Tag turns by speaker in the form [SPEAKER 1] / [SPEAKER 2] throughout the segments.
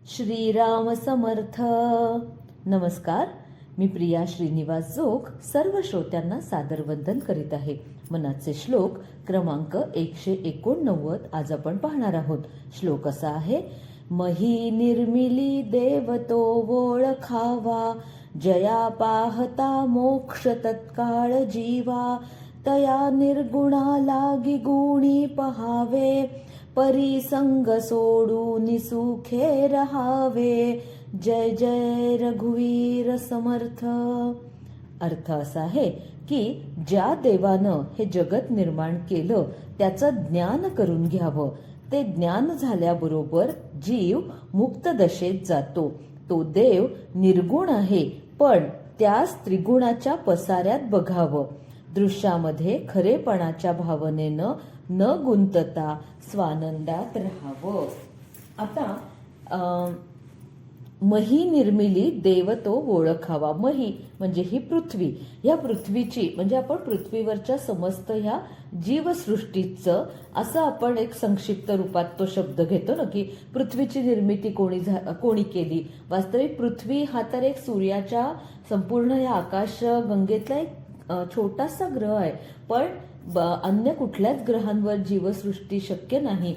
[SPEAKER 1] श्रीराम समर्थ. नमस्कार. मी प्रिया श्रीनिवास जोग सर्व श्रोत्यांना सादर वंदन करीत आहे. मनाचे श्लोक क्रमांक 189 आज आपण पाहणार आहोत. श्लोक असा आहे: मही निर्मिली देवतो ओळखावा, जया पाहता मोक्ष तत्काळ जीवा, तया निर्गुणा लागी गुणी पहावे, परिसंग सोडून सुखे रहावे. जय जय रघुवीर समर्थ. अर्थ असा आहे की ज्या देवानं हे जगत निर्माण केलं त्याचं ज्ञान करून घ्यावं. ते ज्ञान झाल्याबरोबर जीव मुक्त दशेत जातो. तो देव निर्गुण आहे, पण त्यास त्रिगुणाच्या पसाऱ्यात बघावं. दृश्यामध्ये खरेपणाच्या भावनेनं न गुंतता स्वानंदात राहावं. आता मही निर्मिली देव तो ओळखावा. मही म्हणजे ही पृथ्वी. या पृथ्वीची म्हणजे आपण पृथ्वीवरच्या समस्त ह्या जीवसृष्टीचं असं आपण एक संक्षिप्त रूपात तो शब्द घेतो ना, की पृथ्वीची निर्मिती कोणी केली. वास्तविक पृथ्वी हा तर एक सूर्याच्या संपूर्ण या आकाश गंगेतला एक छोटासा ग्रह आहे, पण अन्य कुठल्याच ग्रहांवर जीवसृष्टी शक्य नाही.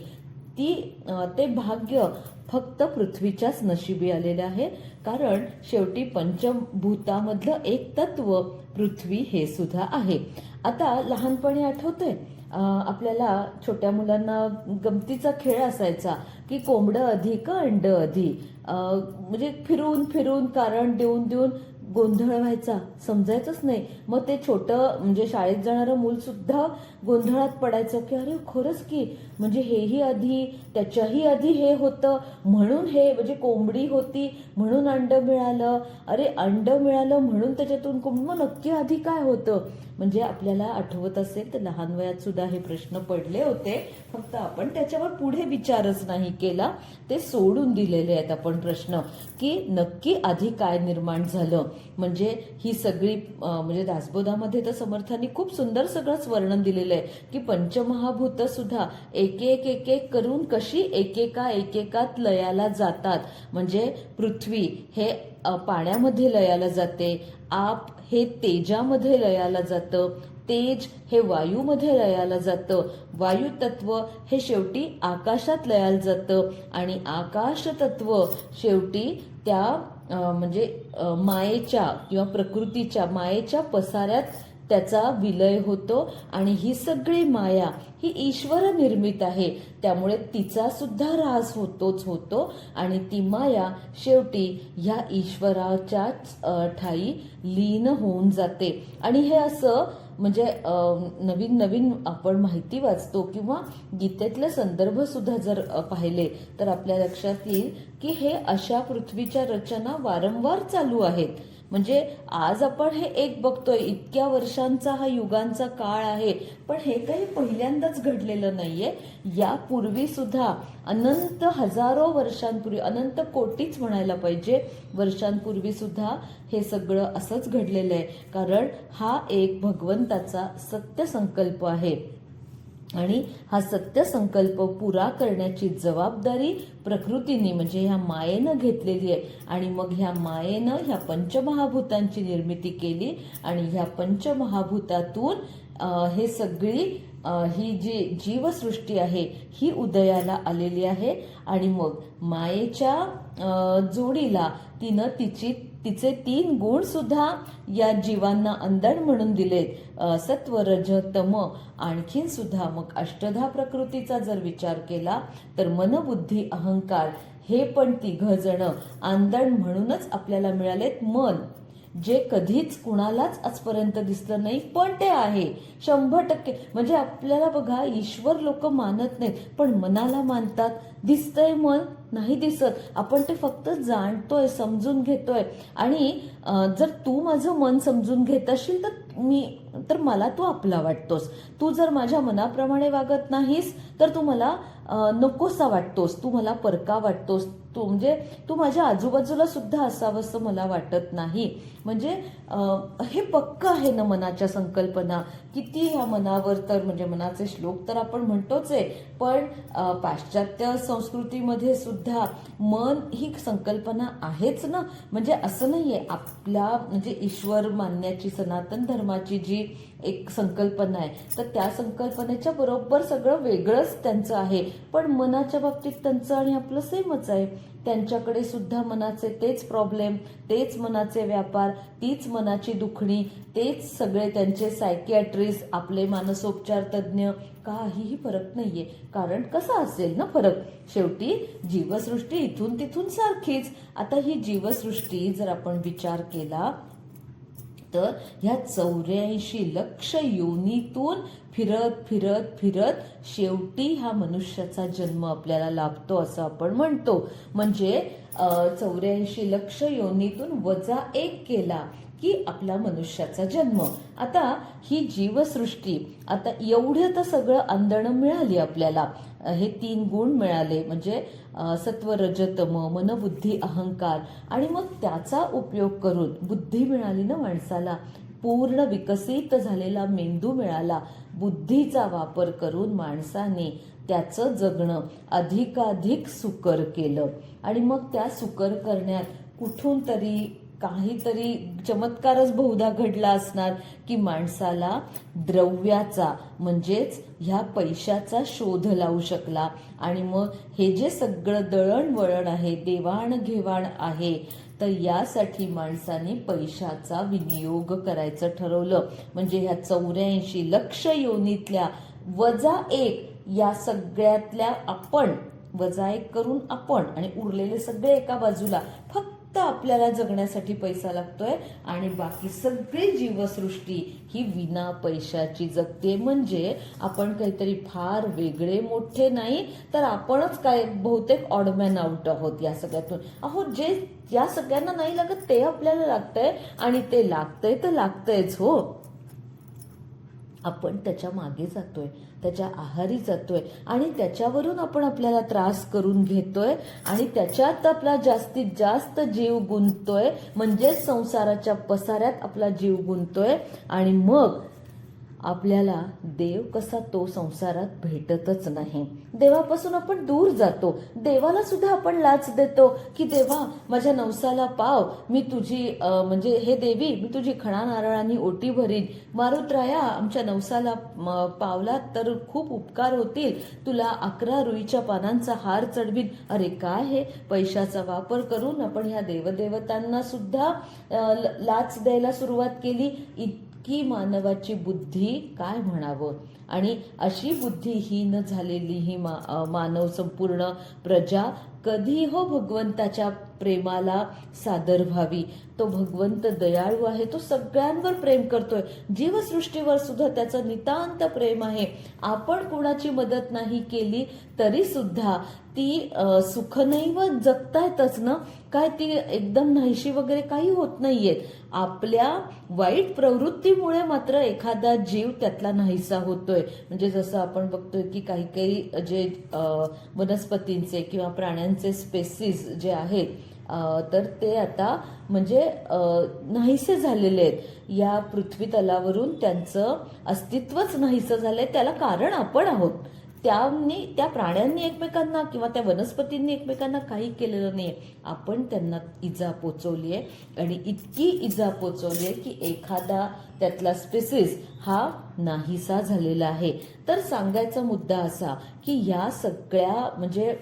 [SPEAKER 1] ते भाग्य फक्त पृथ्वीच्याच नशिबी आलेले आहे. कारण शेवटी पंचभूतामधलं एक तत्व पृथ्वी हे सुद्धा आहे. आता लहानपणी आठवतंय आपल्याला छोट्या मुलांना गमतीचा खेळ असायचा की कोंबडं अधि का अंड अधि. म्हणजे फिरून फिरून कारण देऊन देऊन गोंधळ व्हायचा, समजायचंच नाही. मग ते छोटं म्हणजे शाळेत जाणारं मूल सुद्धा गोंधळात पडायचं की अरे खरंच की म्हणजे हेही आधी त्याच्याही आधी हे होतं, म्हणून हे म्हणजे कोंबडी होती म्हणून अंड मिळालं, अरे अंड मिळालं म्हणून त्याच्यातून कोंबडी, मग नक्की आधी काय होतं. म्हणजे आपल्याला आठवत असेल तर लहान वयात सुद्धा हे प्रश्न पडले होते, फक्त आपण त्याच्यावर पुढे विचारच नाही केला. ते सोडून दिलेले आहेत आपण प्रश्न की नक्की आधी काय निर्माण झालं. म्हणजे ही सगळी म्हणजे दासबोधामध्ये तर समर्थांनी खूप सुंदर सगळंच वर्णन दिलेलं आहे की पंचमहाभूत सुद्धा एक एक एक एक करून कशी एकेकात लयाला जातात. म्हणजे पृथ्वी हे पाण्यामध्ये लयाला जाते, आप हे तेजामध्ये लयाला जातं, तेज हे वायूमध्ये लयाला जातं, वायू तत्व हे शेवटी आकाशात लयाला जातं आणि आकाश तत्व शेवटी त्या म्हणजे मायेच्या किंवा प्रकृतीच्या मायेच्या पसाऱ्यात त्याचा विलय होतो. आणि ही सगळी माया ही ईश्वर निर्मित आहे, त्यामुळे तिचा सुद्धा ऱ्हास होतोच होतो आणि ती माया शेवटी ह्या ईश्वराच्याच ठाई लीन होऊन जाते. आणि हे असं म्हणजे नवीन नवीन आपण माहिती वाचतो किंवा गीतेतले संदर्भ सुद्धा जर पाहिले तर आपल्या लक्षात येईल की हे अशा पृथ्वीच्या रचना वारंवार चालू आहेत. म्हणजे आज आपण हे एक बघतोय, इतक्या वर्षांचा हा युगांचा काळ आहे, पण हे काही पहिल्यांदाच घडलेलं नाहीये. यापूर्वी सुद्धा अनंत हजारो वर्षांपूर्वी, अनंत कोटीच म्हणायला पाहिजे, वर्षांपूर्वी सुद्धा हे सगळं असंच घडलेलं आहे. कारण हा एक भगवंताचा सत्य संकल्प आहे आणि हा सत्य संकल्प पुरा करण्याची जबाबदारी प्रकृतीने म्हणजे ह्या मायेनं घेतलेली आहे. आणि मग ह्या मायेनं ह्या पंचमहाभूतांची निर्मिती केली आणि ह्या पंचमहाभूतातून हे सगळी ही जी जीवसृष्टी आहे ही उदयाला आलेली आहे. आणि मग मायेच्या जोडीला तिनं तिचे 3 गुण सुद्धा या जीवांना अंधण म्हणून दिलेत, सत्व रज तम. आणखीन सुद्धा मग अष्टधा प्रकृतीचा जर विचार केला तर मन बुद्धी अहंकार हे पण 3 जण अंधण म्हणूनच आपल्याला मिळालेत. मन जे कधीच कुणालाच आजपर्यंत दिसलं नाही, पण ते आहे 100%. म्हणजे आपल्याला बघा, ईश्वर लोक मानत नाहीत पण मनाला मानतात. दिसतंय मन नाही दिसत, आपण ते फक्त जाणतोय, समजून घेतोय. आणि जर तू माझं मन समजून घेत असशील तर मला तू आपला वाटतोस. तू जर माझ्या मनाप्रमाणे वागत नाहीस तर तू मला नकोसा वाटतोस, तू मला परका वाटतोस, तू माझ्या आजूबाजूला सुद्धा असावंसं मला वाटत नाही. म्हणजे हे पक्क आहे ना मनाच्या संकल्पना. किती ह्या मनावर तर म्हणजे मनाचे श्लोक तर आपण म्हणतोच आहे, पण पाश्चात्य संस्कृतीमध्ये सुद्धा मन ही संकल्पना आहेच ना. म्हणजे असं नाहीये, आपल्या म्हणजे ईश्वर मानण्याची सनातन धर्माची जी एक संकल्पना आहे, तर त्या संकल्पनेच्या बरोबर सगळं वेगळंच त्यांचं आहे, पण मनाच्या बाबतीत त्यांचं आणि आपलं सेमच आहे. त्यांच्याकडे सुद्धा मनाचे तेच प्रॉब्लेम, तेच मनाचे व्यापार, तीच मनाची दुखणी, तेच सगळे त्यांचे सायकियाट्रिस्ट, आपले मानसोपचार तज्ज्ञ, काहीही फरक नाहीये. कारण कसा असेल ना फरक, शेवटी जीवसृष्टी इथून तिथून सारखीच. आता ही जीवसृष्टी जर आपण विचार केला तर ह्या 84 लक्ष योनीतून फिरत फिरत फिरत शेवटी हा मनुष्याचा जन्म आपल्याला लाभतो असं आपण म्हणतो. म्हणजे 84 लक्ष योनीतून -1 केला की आपला मनुष्याचा जन्म. आता ही जीवसृष्टी, आता एवढं तर सगळं अंधण मिळाली आपल्याला, हे 3 गुण मिळाले, म्हणजे सत्व रज तम, मन बुद्धी अहंकार, आणि मग त्याचा उपयोग करून बुद्धी मिळाली ना माणसाला, पूर्ण विकसित झालेला मेंदू मिळाला. बुद्धीचा वापर करून माणसाने त्याचं जगणं अधिकाधिक सुकर केलं, आणि मग त्या सुकर करण्यात कुठून तरी काहीतरी चमत्कारच बहुधा घडला असणार की माणसाला द्रव्याचा म्हणजेच ह्या पैशाचा शोध लावू शकला. आणि मग हे जे सगळं दळणवळण आहे, देवाणघेवाण आहे, तर यासाठी माणसाने पैशाचा विनियोग करायचं ठरवलं. म्हणजे ह्या 84 लक्ष योनीतल्या -1 या सगळ्यातल्या आपण -1 करून आपण, आणि उरलेले सगळे एका बाजूला, फक्त आपल्याला जगण्यासाठी पैसा लागतोय, आणि बाकी सगळी जीवसृष्टी ही विना पैशाची जगते. म्हणजे आपण काहीतरी फार वेगळे मोठे नाही, तर आपणच काय बहुतेक ऑडमॅन आउट आहोत या सगळ्यातून. अहो, जे या सगळ्यांना नाही लागत ते आपल्याला लागतंय, आणि ते लागतंय तर लागतंयच हो. आपण त्याच्या मागे जातोय, त्याच्या आहारी जातोय, आणि त्याच्यावरून आपण आपल्याला त्रास करून घेतोय, आणि त्याच्यात आपला जास्तीत जास्त जीव गुंततोय, म्हणजेच संसाराच्या पसाऱ्यात आपला जीव गुंततोय. आणि मग आपल्याला देव कसा तो संसारात भेटतच नाही. देवापासून आपण दूर जातो. देवाला सुद्धा आपण लाच देतो की देवा माझ्या नवसाला पाव, मी तुझी म्हणजे हे देवी मी तुझी खणा नारळांनी ओटी भरीन, मारुतराया आमच्या नवसाला पावला तर खूप उपकार होतील, तुला 11 रुईच्या पानांचा हार चढवीन. अरे काय हे पैशाचा वापर करून आपण ह्या देवदेवतांना सुद्धा लाच द्यायला सुरुवात केली. की मानवाची बुद्धी काय म्हणावं. आणि अशी बुद्धिहीन झालेली ही मानव संपूर्ण प्रजा कधी हो भगवंताच्या प्रेमाला सादर व्हावी. तो भगवंत दयाळू आहे, तो सगळ्यांवर प्रेम करतोय, जीवसृष्टीवर सुद्धा त्याचं नितांत प्रेम आहे. आपण कुणाची मदत नाही केली तरी सुद्धा ती सुखनैव जगतायतच ना. काय ती एकदम नाहीशी वगैरे काही होत नाहीयेत. आपल्या वाईट प्रवृत्तीमुळे मात्र एखादा जीव त्यातला नाहीसा होतोय. म्हणजे जसं आपण बघतोय की काही काही जे वनस्पतींचे किंवा प्राण्यांचे स्पेसीस जे आहेत तर ते आता म्हणजे नाहीसे झालेले आहेत. या पृथ्वी तलावरून त्यांचं अस्तित्वच नाहीसं झालंय. त्याला कारण आपण आहोत. त्या प्राण्यांनी एकमेकांना किंवा त्या वनस्पतींनी एकमेकांना काही केलेलं नाहीये. आपण त्यांना इजा पोचवली आहे, आणि इतकी इजा पोचवली आहे की एखादा त्यातला स्पेसिस हा नाहीसा झालेला आहे. तर सांगायचा मुद्दा असा की या सगळ्या म्हणजे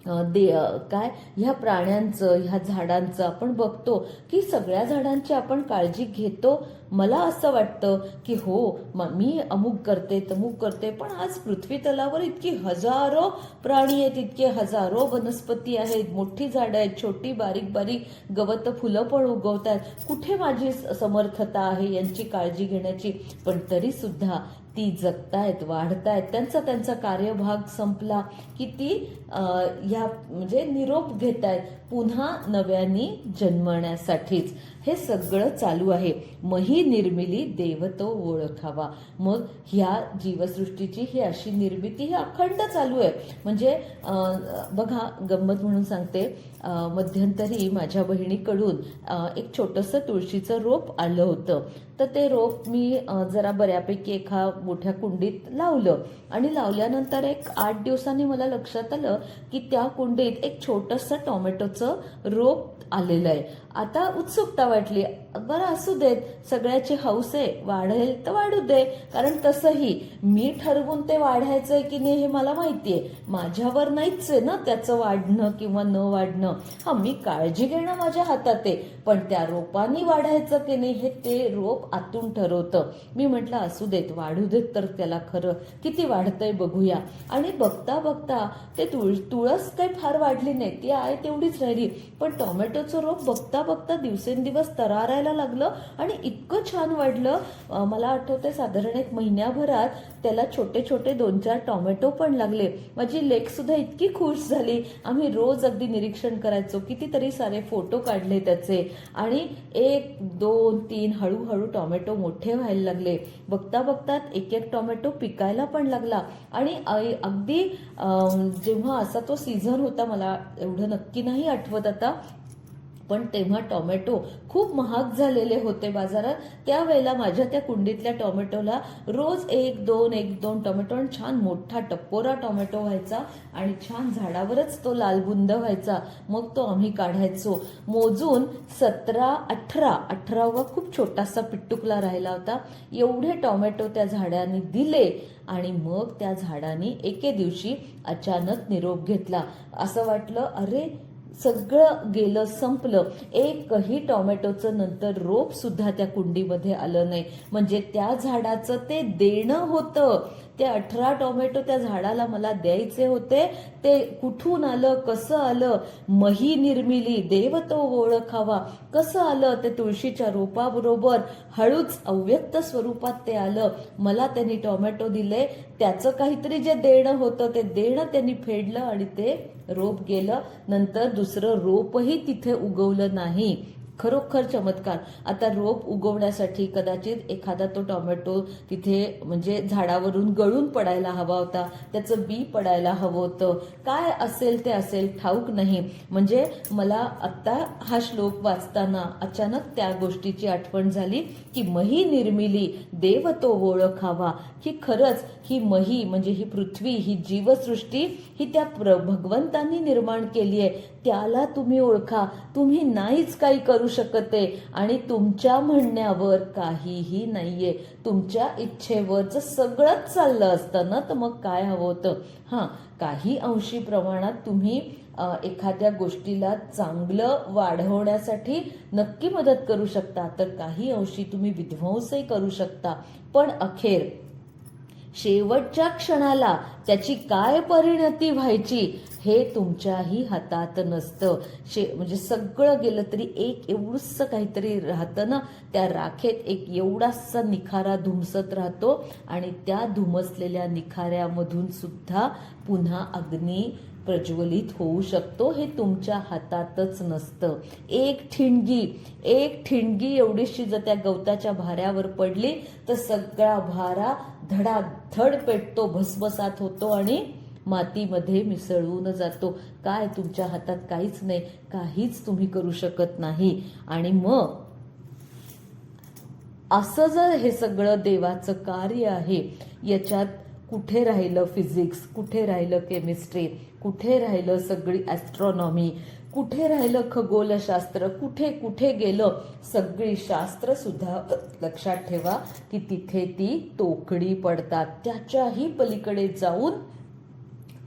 [SPEAKER 1] काय ह्या प्राण्यांचं ह्या झाडांचं आपण बघतो की सगळ्या झाडांची आपण काळजी घेतो. मला असं वाटतं की हो मी अमुक करते तमुक करते, पण आज पृथ्वी तलावर इतकी हजारो प्राणी आहेत, इतके हजारो वनस्पती आहेत, मोठी झाडं आहेत, छोटी बारीक बारीक गवत फुलं पण उगवत आहेत. कुठे माझी समर्थता आहे यांची काळजी घेण्याची. पण तरी सुद्धा ती जगतायत, वाढतायत, त्यांचा कार्यभाग संपला की ती ह्या म्हणजे निरोप घेतायत पुन्हा नव्याने जन्मण्यासाठीच. हे सगळं चालू आहे. मही निर्मिली देव तो ओळखावा. मग ह्या जीवसृष्टीची ही अशी निर्मिती ही अखंड चालू आहे. म्हणजे बघा गंमत म्हणून सांगते, मध्यंतरी माझ्या बहिणीकडून एक छोटंसं तुळशीचं रोप आलं होतं. तर ते रोप मी जरा बऱ्यापैकी एका मोठ्या कुंडीत लावलं, आणि लावल्यानंतर एक 8 दिवसांनी मला लक्षात आलं की त्या कुंडीत एक छोटंसं टोमॅटोचं रोप आलेलं आहे. आता उत्सुकता वाटली, बरं असू देत, सगळ्याची हौस आहे, वाढेल तर वाढू दे. कारण तसंही मी ठरवून ते वाढायचंय की नाही हे मला माहितीये, माझ्यावर नाहीच आहे ना त्याचं वाढणं किंवा न वाढणं. हा, मी काळजी घेणं माझ्या हातात आहे, पण त्या रोपांनी वाढायचं की नाही हे ते रोप आतून ठरवतं. मी म्हटलं असू देत, वाढू देत, तर त्याला खरं किती वाढतंय बघूया. आणि बघता बघता ते तुळस काही फार वाढली नाही, ती आहे तेवढीच राहिली, पण टोमॅटोचं रोप बघता बघता दिवसेंदिवस तरारायला लागलं आणि इतकं छान वाढलं. मला आठवतंय साधारण 1 महिन्याभरात त्याला छोटे छोटे 2-4 टोमॅटो पण लागले. माझी लेक सुद्धा इतकी खुश झाली. आम्ही रोज अगदी निरीक्षण करायचो, कितीतरी सारे फोटो काढले त्याचे, आणि 1, 2, 3 हळूहळू टोमॅटो मोठे व्हायला लागले. बघता बघता एक एक टोमॅटो पिकायला पण लागला. आणि अगदी जेव्हा असा तो सीझन होता, मला एवढं नक्की नाही आठवत आता, पण तेव्हा टोमॅटो खूप महाग झालेले होते बाजारात. त्यावेळेला माझ्या त्या कुंडीतल्या टोमॅटोला रोज 1-2 टोमॅटो, आणि छान मोठा टप्पोरा टोमॅटो व्हायचा आणि छान झाडावरच तो लालबुंद व्हायचा. मग तो आम्ही काढायचो. मोजून 18वा खूप छोटासा पिट्टुकला राहिला होता. एवढे टोमॅटो त्या झाडाने दिले आणि मग त्या झाडाने एके दिवशी अचानक निरोप घेतला. असं वाटलं, अरे सगळं गेलं, संपलं. एकही टोमॅटोचं नंतर रोप सुद्धा त्या कुंडीमध्ये आलं नाही. म्हणजे त्या झाडाचं ते देणं होतं. ते 18 टोमॅटो त्या झाडाला मला द्यायचे होते. ते कुठून आलं, कसं आलं, मही निर्मिली देव तो ओळखावा, कसं आलं, ते तुळशीच्या रोपाबरोबर हळूच अव्यक्त स्वरूपात ते आलं. मला त्यांनी टोमॅटो दिले, त्याचं काहीतरी जे देणं होतं ते देणं त्यांनी फेडलं आणि ते रोप गेलं. नंतर दुसरं रोपही तिथे उगवलं नाही. खरोखर चमत्कार. आता रोप उगवण्यासाठी कदाचित एखादा तो टोमॅटो तिथे म्हणजे झाडावरून गळून पडायला हवा होता, त्याचं बी पडायला हवं होतं, काय असेल ते असेल, ठाऊक नाही. म्हणजे मला आता हा श्लोक वाचताना अचानक त्या गोष्टीची आठवण झाली की मही निर्मिली देव तो ओळखावा, की खरंच ही मही म्हणजे ही पृथ्वी, ही जीवसृष्टी ही त्या भगवंतांनी निर्माण केली आहे. त्याला तुम्ही ओळखा. तुम्ही नाहीच काही करू शकत आहे आणि तुमच्या म्हणण्यावर काहीही नाहीये. तुमच्या इच्छेवरच सगळंच चाललं असतं ना, तर मग काय हवं होतं. हां, काही अंशी प्रमाणात तुम्ही एखाद्या गोष्टीला चांगलं वाढवण्यासाठी नक्की मदत करू शकता, तर काही अंशी तुम्ही विध्वंसही करू शकता. पण अखेर शेवटच्या क्षणाला त्याची काय परिणती व्हायची हे तुमच्याही हातात नसतं. म्हणजे सगळं गेलं तरी एक एवढंसं काहीतरी राहतं ना, त्या राखेत एक एवढासा निखारा धुमसत राहतो आणि त्या धुमसलेल्या निखाऱ्यामधून सुद्धा पुन्हा अग्नी प्रज्वलित होऊ शकतो. हे तुमच्या हातातच नसतं. एक ठिणगी एवढीशी जर त्या गवताच्या भाऱ्यावर पडली तर सगळा भारा धडाधड पेटतो, भस्मसात होतो आणि मातीमध्ये मिसळून जातो. काय तुमच्या हातात काहीच नाही, काहीच तुम्ही करू शकत नाही. आणि मग असं जर हे सगळं देवाचं कार्य आहे, याच्यात कुठे राहिलं फिजिक्स, कुठे राहिलं केमिस्ट्री, कुठे राहिलं सगळी ॲस्ट्रॉनॉमी, कुठे राहिलं खगोलशास्त्र, कुठे कुठे गेलं सगळी शास्त्र सुद्धा. लक्षात ठेवा की तिथे ती तोकडी पडतात. त्याच्याही पलीकडे जाऊन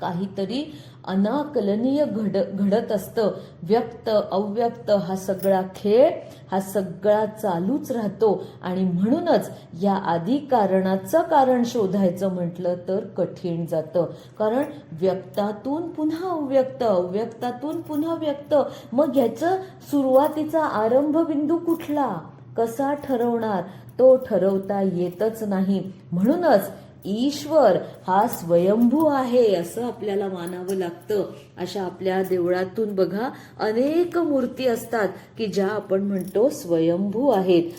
[SPEAKER 1] काहीतरी अनाकलनीय घडत असतं. व्यक्त अव्यक्त हा सगळा खेळ, हा सगळा चालूच राहतो. आणि म्हणूनच या आधी कारणाचं कारण शोधायचं म्हटलं तर कठीण जातं. कारण व्यक्तातून पुन्हा अव्यक्त, अव्यक्तातून पुन्हा व्यक्त. मग ह्याचं सुरुवातीचा आरंभ बिंदू कुठला, कसा ठरवणार, तो ठरवता येतच नाही. म्हणूनच ईश्वर हा स्वयंभू आहे असं आपल्याला मानावं लागतं. अशा आपल्या देवळातून बघा अनेक मूर्ती असतात की ज्या आपण म्हणतो स्वयंभू आहेत.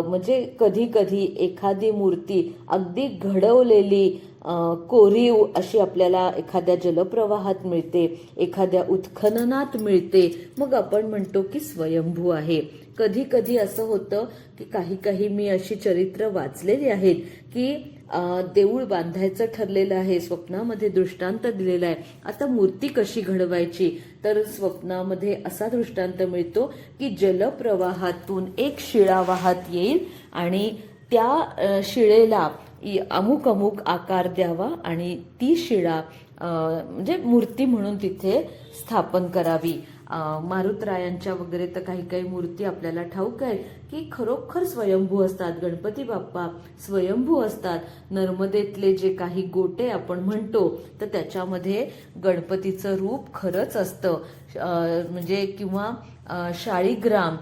[SPEAKER 1] म्हणजे कधी कधी एखादी मूर्ती अगदी घडवलेली कोरीव अशी आपल्याला एखाद्या जलप्रवाहात मिळते, एखाद्या उत्खननात मिळते, मग आपण म्हणतो की स्वयंभू आहे. कधी कधी असं होतं की काही मी अशी चरित्र वाचलेली आहेत की देऊळ बांधायचं ठरलेलं आहे, स्वप्नामध्ये दृष्टांत दिलेला आहे. आता मूर्ती कशी घडवायची, तर स्वप्नामध्ये असा दृष्टांत मिळतो की जलप्रवाहातून एक शिळा वाहत येईल आणि त्या शिळेला अमुक अमुक आकार द्यावा आणि ती शिळा म्हणजे मूर्ती म्हणून तिथे स्थापन करावी. मारुतरायांच्या वगैरे तर काही काही मूर्ती आपल्याला ठाऊक आहे की खरोखर स्वयंभू असतात. गणपती बाप्पा स्वयंभू असतात. नर्मदेतले जे काही गोटे आपण म्हणतो तर त्याच्यामध्ये गणपतीचं रूप खरंच असतं. म्हणजे किंवा शाळीग्राम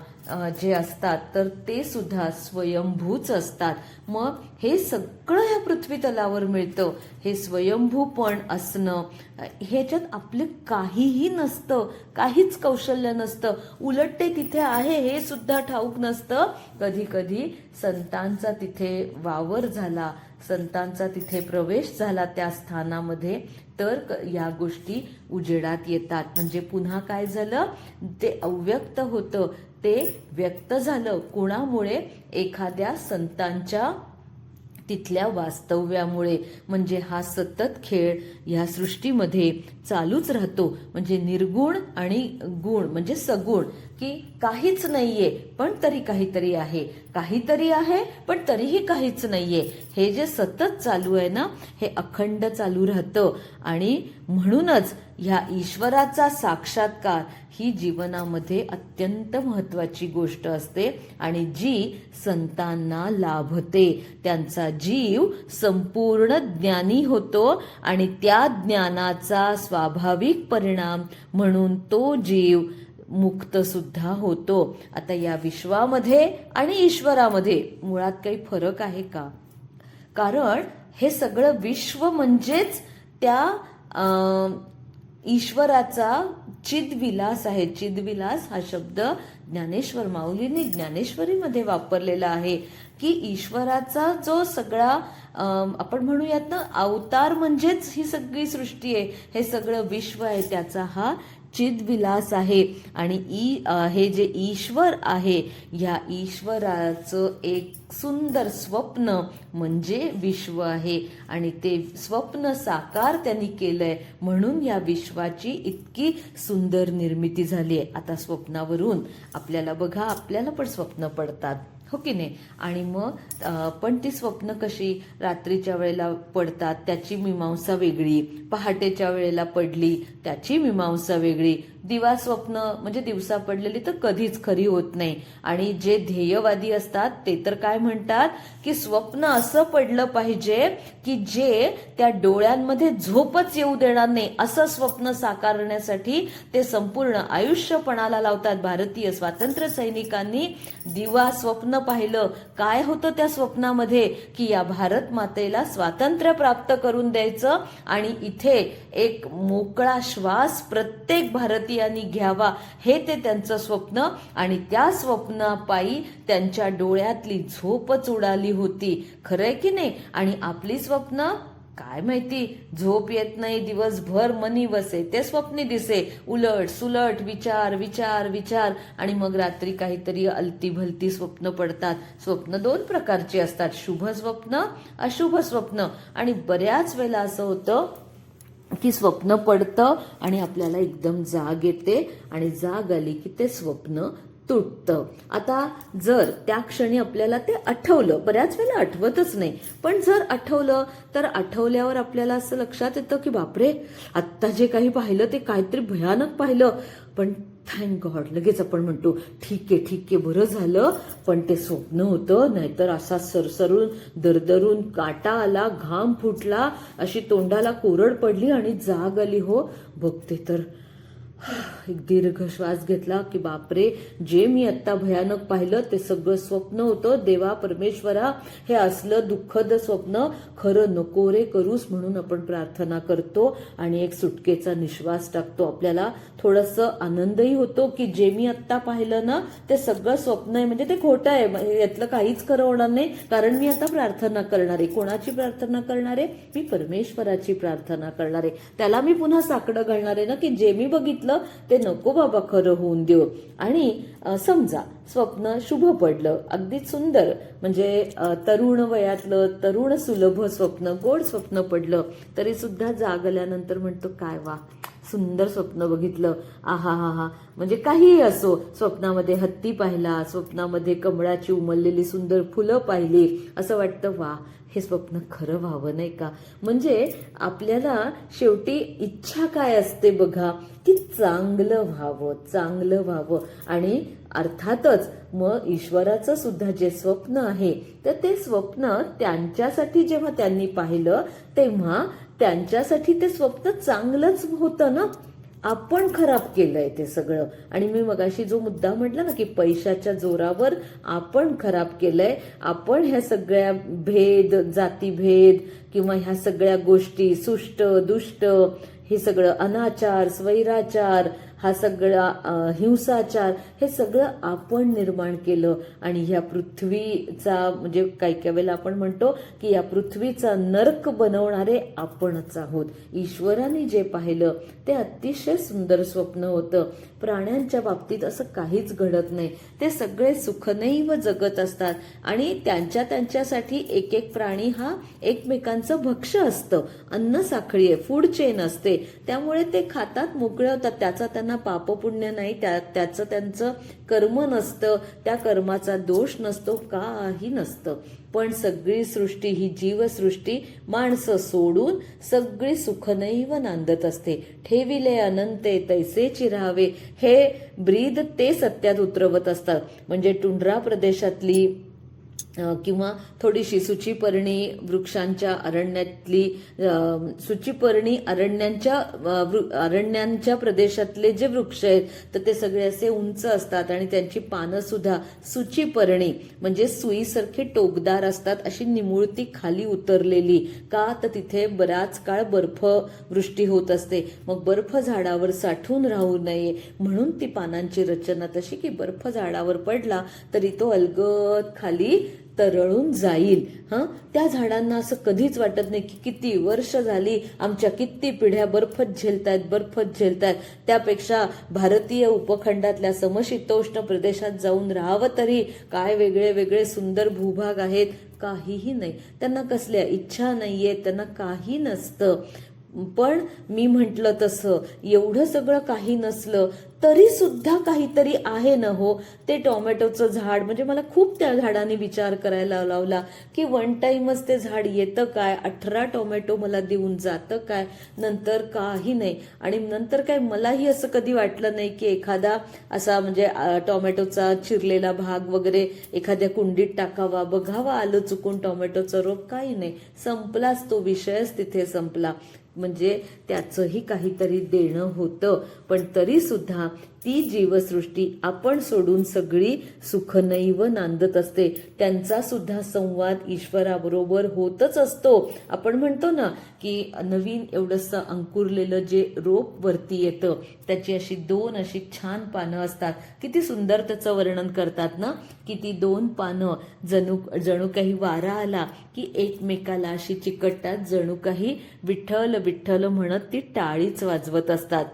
[SPEAKER 1] जे असतात तर ते सुद्धा स्वयंभूच असतात. मग हे सगळं ह्या पृथ्वी तलावर मिळतं. हे स्वयंभू पण असणं, ह्याच्यात आपलं काहीही नसतं, काहीच कौशल्य नसतं. उलट ते तिथे आहे हे सुद्धा ठाऊक नसतं. कधी कधी संतांचा तिथे वावर झाला, संतांचा तिथे प्रवेश झाला त्या स्थानामध्ये, तर या गोष्टी उजेडात येतात. म्हणजे पुन्हा काय झालं, ते अव्यक्त होतं ते व्यक्त झालं. कोणामुळे? एखाद्या संतांच्या तिथल्या वास्तव्यामुळे. म्हणजे हा सतत खेळ ह्या सृष्टीमध्ये चालूच राहतो. म्हणजे निर्गुण आणि गुण म्हणजे सगुण, की काहीच नाहीये पण तरी काहीतरी आहे, काहीतरी आहे पण तरीही काहीच नाहीये. हे जे सतत चालू आहे ना, हे अखंड चालू राहतं. आणि म्हणूनच ह्या ईश्वराचा साक्षात्कार ही जीवनामध्ये अत्यंत महत्वाची गोष्ट असते आणि जी संतांना लाभते. त्यांचा जीव संपूर्ण ज्ञानी होतो आणि त्या ज्ञानाचा स्वाभाविक परिणाम म्हणून तो जीव मुक्त सुद्धा होतो. आता या विश्वामध्ये आणि ईश्वरामध्ये मुळात काही फरक आहे का? कारण हे सगळं विश्व म्हणजेच त्या ईश्वराचा चिदविलास आहे. चिदविलास हा शब्द ज्ञानेश्वर माऊलींनी ज्ञानेश्वरीमध्ये वापरलेला आहे की ईश्वराचा जो सगळा आपण म्हणूयात ना अवतार म्हणजेच ही सगळी सृष्टी आहे, हे सगळं विश्व आहे, त्याचा हा चिदविलास आहे. आणि हे जे ईश्वर आहे, या ईश्वराचं एक सुंदर स्वप्न म्हणजे विश्व आहे आणि ते स्वप्न साकार त्यांनी केलंय म्हणून या विश्वाची इतकी सुंदर निर्मिती झाली आहे. आता स्वप्नावरून आपल्याला बघा, आपल्याला पण स्वप्न पडतात, हो की नाही? आणि मग पण ती स्वप्न कशी रात्रीच्या वेळेला पडतात त्याची मीमांसा वेगळी, पहाटेच्या वेळेला पडली त्याची मीमांसा वेगळी. दिवा स्वप्न म्हणजे दिवसा पडलेली तर कधीच खरी होत नाही. आणि जे ध्येयवादी असतात ते तर काय म्हणतात की स्वप्न असं पडलं पाहिजे की जे त्या डोळ्यांमध्ये झोपच येऊ देणार नाही, असं स्वप्न साकारण्यासाठी ते संपूर्ण आयुष्य पणाला लावतात. भारतीय स्वातंत्र्य सैनिकांनी दिवा स्वप्न पाहिलं. काय होतं त्या स्वप्नामध्ये की या भारत मातेला स्वातंत्र्य प्राप्त करून द्यायचं आणि इथे एक मोकळा श्वास प्रत्येक भारतीयांनी घ्यावा, हे ते त्यांचं स्वप्न. आणि त्या स्वप्नापायी त्यांच्या डोळ्यातली झोपच उडाली होती. खरंय की नाही? आणि आपली स्वप्न काय माहिती, झोप येत नाही, दिवसभर मनी वसे ते स्वप्नी दिसे, उलट सुलट विचार विचार विचार. आणि मग रात्री काहीतरी अलती भलती स्वप्न पडतात. स्वप्न दोन प्रकारची असतात, शुभ स्वप्न, अशुभ स्वप्न. आणि बऱ्याच वेळेला असं होतं की स्वप्न पडतं आणि आपल्याला एकदम जाग येते आणि जाग आली की ते स्वप्न तुटतं. आता जर त्या क्षणी आपल्याला ते आठवलं, बऱ्याच वेळेला आठवतच नाही, पण जर आठवलं तर आठवल्यावर आपल्याला असं लक्षात येतं की बापरे, आत्ता जे काही पाहिलं ते काहीतरी भयानक पाहिलं, पण थँक गॉड लगेच आपण म्हणतो ठीक आहे बरं झालं, पण ते स्वप्न होतं, नाहीतर असा सरसरून दरदरून काटा आला, घाम फुटला, अशी तोंडाला कोरड पडली आणि जाग आली. हो बघते तर एक दीर्घ श्वास घेतला की बापरे, जे मी आत्ता भयानक पाहिलं ते सगळं स्वप्न होतं. देवा परमेश्वरा, हे असलं दुःखद स्वप्न खरं नको रे करूस, म्हणून आपण प्रार्थना करतो आणि एक सुटकेचा निश्वास टाकतो. आपल्याला थोडंसं आनंदही होतो की जे मी आत्ता पाहिलं ना ते सगळं स्वप्न आहे, म्हणजे ते खोटं आहे, यातलं काहीच खरं होणार नाही, कारण मी आता प्रार्थना करणार आहे. कोणाची प्रार्थना करणार आहे? मी परमेश्वराची प्रार्थना करणार आहे. त्याला मी पुन्हा साकडं घालणार आहे ना की जे मी बघितलं स्वप्नातलं ते नको बाबा खरं होऊन देऊ. आणि समजा स्वप्न शुभ पडलं, अगदी सुंदर, म्हणजे तरुण वयातलं तरुण सुलभ स्वप्न, गोड स्वप्न पडलं, तरी सुद्धा जागल्यानंतर म्हणतो काय वा, सुंदर स्वप्न बघितलं, आहा हा हा. म्हणजे काहीही असो, स्वप्नामध्ये हत्ती पाहिला, स्वप्नामध्ये कमळाची उमललेली सुंदर फुलं पाहिली, असं वाटतं वा, हे स्वप्न खरं व्हावं नाही का. म्हणजे आपल्याला शेवटी इच्छा काय असते बघा, की चांगलं व्हावं, चांगलं व्हावं. आणि अर्थातच मग ईश्वराचं सुद्धा जे स्वप्न आहे, तर ते स्वप्न त्यांच्यासाठी जेव्हा त्यांनी पाहिलं, तेव्हा त्यांच्यासाठी ते स्वप्न चांगलंच होतं ना. आपण खराब केलंय ते सगळं. आणि मी मगाशी जो मुद्दा म्हटला ना, की पैशाच्या जोरावर आपण खराब केलंय. आपण ह्या सगळ्या भेद, जातीभेद किंवा ह्या सगळ्या गोष्टी, सुष्ट दुष्ट, हे सगळं अनाचार, स्वैराचार, हा सगळा हिंसाचार, हे सगळं आपण निर्माण केलं. आणि ह्या पृथ्वीचा, म्हणजे काही काही वेळेला आपण म्हणतो की या पृथ्वीचा नरक बनवणारे आपणच आहोत. ईश्वराने जे पाहिलं ते अतिशय सुंदर स्वप्न होतं. प्राण्यांच्या बाबतीत असं काहीच घडत नाही. ते सगळे सुखनैव जगत असतात आणि त्यांच्यासाठी एक एक प्राणी हा एकमेकांचं भक्ष्य असतं. अन्न साखळी आहे, फूड चेन असते. त्यामुळे ते खातात, मोकळे होतात. त्याचा त्यांना पापपुण्य नाही, त्याचं त्यांचं कर्म नसतं, त्या कर्माचा दोष नसतो, काही नसतं. पण सगळी सृष्टी ही जीवसृष्टी माणसं सोडून सगळी सुखनैव नांदत असते. ठेविले अनंते तैसेची राहावे, हे ब्रीद ते सत्यात उतरवत असतात. म्हणजे टुंड्रा प्रदेशातली किंवा थोडीशी सुचिपर्णी वृक्षांच्या अरण्यातली, सुचिपर्णी अरण्यांच्या प्रदेशातले जे वृक्ष आहेत, तर ते सगळे असे उंच असतात आणि त्यांची पानं सुद्धा सुचिपर्णी, म्हणजे सुईसारखी टोकदार असतात, अशी निमुळती खाली उतरलेली. का तर तिथे बराच काळ बर्फवृष्टी होत असते. मग बर्फ झाडावर साठून राहू नये म्हणून ती पानांची रचना तशी, की बर्फ झाडावर पडला तरी तो अलगद खाली तरळून जाईल. त्या झाडांना असं कधीच वाटत नाही की किती वर्ष झाली, आमच्या किती पिढ्या बर्फच झेलतायत. त्यापेक्षा भारतीय उपखंडातल्या समशीतोष्ण प्रदेशात जाऊन राहावं तरी काय वेगळे वेगळे सुंदर भूभाग आहेत. काहीही नाही, त्यांना कसल्या इच्छा नाहीये, त्यांना काही नसतं. पण मी म्हटलं तसं एवढं सगळं काही नसलं तरी सुद्धा काहीतरी आहे ना हो. ते टोमॅटोचं झाड, म्हणजे मला खूप त्या झाडाने विचार करायला लावला की वन टाइमच ते झाड येतं काय, 18 टोमॅटो मला देऊन जातं काय, नंतर काही नाही. आणि नंतर काय, मलाही असं कधी वाटलं नाही की एखादा असा म्हणजे टोमॅटोचा चिरलेला भाग वगैरे एखाद्या कुंडीत टाकावा, बघावा आलं चुकून टोमॅटोचं रोप, काही नाही. संपलाच तो विषयच, तिथे संपला. म्हणजे त्याचंही काहीतरी देणं होतं. पण तरी सुद्धा ती जीवसृष्टी आपण सोडून सगळी सुखनैव नांदत असते. त्यांचा सुद्धा संवाद ईश्वराबरोबर होतच असतो. आपण म्हणतो ना की नवीन एवढंसं अंकुरलेलं जे रोप वरती येतं, त्याची अशी 2 अशी छान पानं असतात. किती सुंदर त्याचं वर्णन करतात ना, की ती 2 पानं जणू काही वारा आला की एकमेकाला अशी चिकटतात, जणू काही विठ्ठल विठ्ठल म्हणत ती टाळीच वाजवत असतात.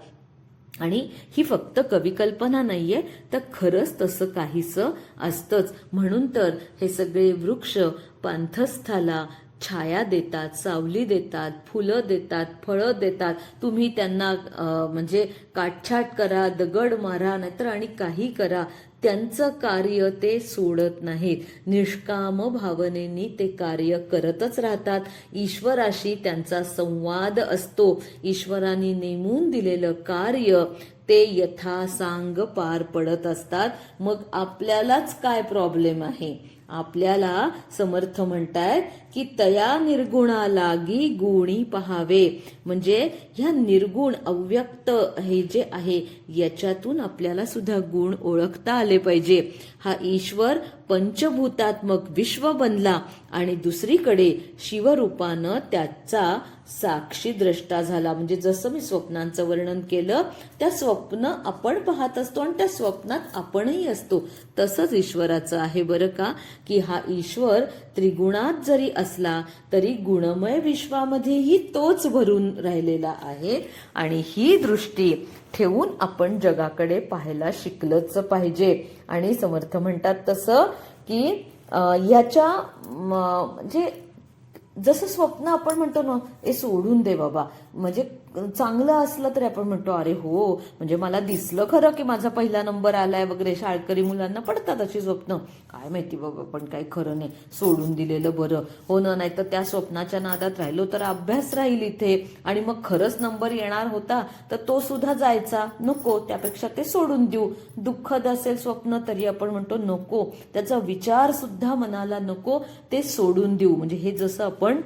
[SPEAKER 1] आणि ही फक्त कविकल्पना नाहीये, तर खरंच तसं काहीसं असतंच. म्हणून तर हे सगळे वृक्ष पांथस्थाला छाया देतात, सावली देतात, फुलं देतात, फळं देतात. तुम्ही त्यांना म्हणजे काटछाट करा, दगड मारा, नाहीतर आणि काही करा, त्यांचं कार्य ते सोडत नाहीत. निष्काम भावनेनी ते कार्य करतच राहतात. ईश्वराशी त्यांचा संवाद असतो. ईश्वराने नेमून दिलेलं कार्य ते यथासांग पार पडत असतात. मग आपल्यालाच काय प्रॉब्लेम आहे? आपल्याला समर्थ म्हणतायत की तया निर्गुणा लागी गुणी पहावे. म्हणजे ह्या निर्गुण अव्यक्त हे जे आहे, याच्यातून आपल्याला सुद्धा गुण ओळखता आले पाहिजे. हा ईश्वर पंचभूतात्मक विश्व बनला आणि दुसरीकडे शिवरूपानं त्याचा साक्षी द्रष्टा झाला. म्हणजे जसं मी स्वप्नांचं वर्णन केलं, त्या स्वप्न आपण पाहत असतो आणि त्या स्वप्नात आपणही असतो. तसंच ईश्वराचं आहे बरं का, की हा ईश्वर त्रिगुणात जरी असला तरी गुणमय विश्वामध्येही तोच भरून राहिलेला आहे. आणि ही दृष्टी ठेवून आपण जगाकडे पाहायला शिकलंच पाहिजे. आणि समर्थ म्हणतात तसं की ह्याच्या म्हणजे जसं स्वप्न आपण म्हणतो ना, हे सोडून दे बाबा, म्हणजे चांगलं असलं तरी आपण म्हणतो अरे हो, म्हणजे मला दिसलं खरं की माझा पहिला नंबर आलाय वगैरे. शाळकरी मुलांना पडतात अशी स्वप्न, काय माहिती बाबा, पण काही खरं नाही, सोडून दिलेलं बरं. हो ना, नाही तर त्या स्वप्नाच्या नादात राहिलो तर अभ्यास राहील इथे, आणि मग खरंच नंबर येणार होता तर तो सुद्धा जायचा, नको, त्यापेक्षा ते सोडून देऊ. दुःखद असेल स्वप्न तरी आपण म्हणतो नको, त्याचा विचार सुद्धा मनाला नको, ते सोडून देऊ. म्हणजे हे जसं आपण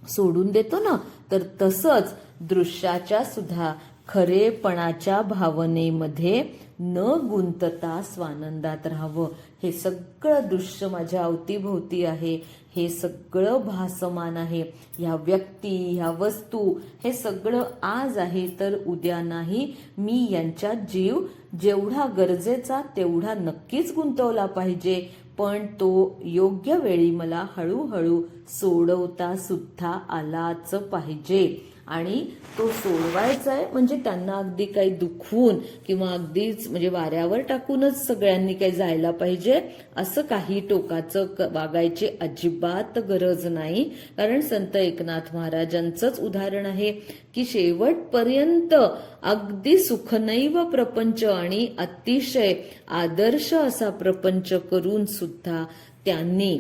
[SPEAKER 1] सोडून देतो ना, तर तसंच दृश्याच्या सुद्धा खरेपणाच्या भावनेमध्ये न गुंतता स्वानंदात राहावं. हे सगळं दृश्य माझ्या अवतीभोवती आहे, हे सगळं भासमान आहे, ह्या व्यक्ती, ह्या वस्तू, हे सगळं आज आहे तर उद्या नाही. मी यांच्यात जीव जेवढा गरजेचा तेवढा नक्कीच गुंतवला पाहिजे, पण तो योग्य वेळी मला हळूहळू सोडवता सुद्धा आलाच पाहिजे. आणि तो सोडवायचा आहे म्हणजे त्यांना अगदी काही दुखवून किंवा अगदीच म्हणजे वाऱ्यावर टाकूनच सगळ्यांनी काही जायला पाहिजे असं काही टोकाचं वागायची अजिबात गरज नाही. कारण संत एकनाथ महाराजांचंच उदाहरण आहे की शेवटपर्यंत अगदी सुखनैव प्रपंच आणि अतिशय आदर्श असा प्रपंच करून सुद्धा त्यांनी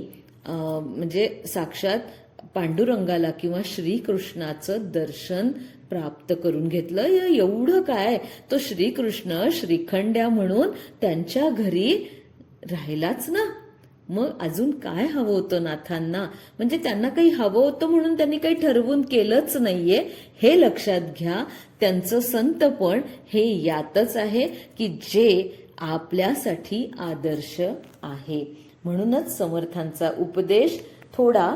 [SPEAKER 1] म्हणजे साक्षात पांडुरंगाला किंवा श्रीकृष्णाचं दर्शन प्राप्त करून घेतलं. एवढं काय, तो श्रीकृष्ण श्रीखंड्या म्हणून त्यांच्या घरी राहिलाच ना. मग अजून काय हवं होतं नाथांना? म्हणजे त्यांना काही हवं होतं म्हणून त्यांनी काही ठरवून केलंच नाहीये, हे लक्षात घ्या. त्यांचं संतपण हे यातच आहे की जे आपल्यासाठी आदर्श आहे. म्हणूनच समर्थांचा उपदेश थोडा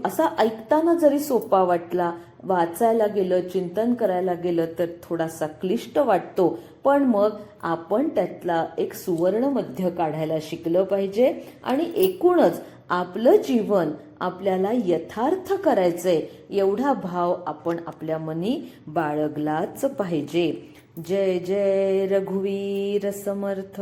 [SPEAKER 1] असा ऐकताना जरी सोपा वाटला, वाचायला गेलं, चिंतन करायला गेलं तर थोडासा क्लिष्ट वाटतो, पण मग आपण त्यातला एक सुवर्ण मध्य काढायला शिकलं पाहिजे. आणि एकूणच आपलं जीवन आपल्याला यथार्थ करायचंय एवढा भाव आपण आपल्या मनी बाळगलाच पाहिजे. जय जय रघुवीर समर्थ.